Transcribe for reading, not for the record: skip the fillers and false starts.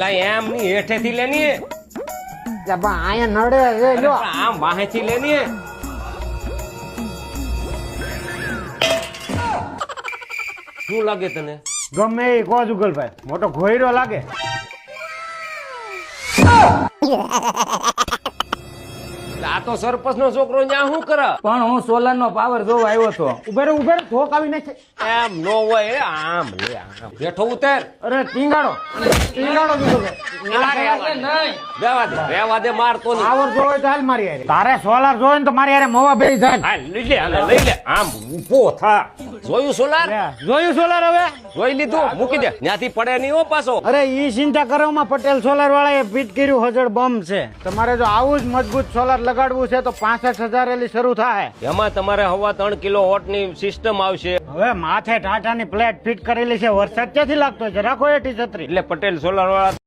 લા એમ ની હેઠેથી લેની અહીંયા નડે છે જો આમ વાહેથી લેની શું લાગે તને? ગમે એ કહો જુગલભાઈ, મોટો ઘોયરો લાગે. આ તો સરપંચ નો છોકરો ન્યા શું કરે? પણ હું સોલર નો પાવર જોવા આવ્યો હતો. ઉભેર ધોક આવી નાખે. એમ નો હોય આમ લે આમ બેઠો ઉતર. અરે ટીંગાડો જુગલભાઈ. રેવા દે મારતો નહીં. પાવર જોવો હોય તો હાલ મારી હારે. તારે સોલાર જોવે ને તો મારી હારે મોવા બેસી જાય. હાલ લઈ લે આમ ઊભો થા. જોયું સોલાર? જોયું સોલાર હવે? જોઈ લીધું, મૂકી દે. ત્યાંથી પડે નહીં હો પાછો. અરે ઈ ચિંતા કરવામાં પટેલ સોલાર વાળાએ ફિટ કર્યું હજળ બમ છે. તમારે જો આવું જ મજબૂત સોલાર લગાડવું છે તો 65,000 એલી શરૂ થાય. એમાં તમારે હવા 3 કિલોવોટ ની સિસ્ટમ આવશે. હવે માથે ટાટાની પ્લેટ ફિટ કરેલી છે. વરસાદ ક્યાંથી લાગતો છે? રાખો એટી છત્રી. એટલે પટેલ સોલાર વાળા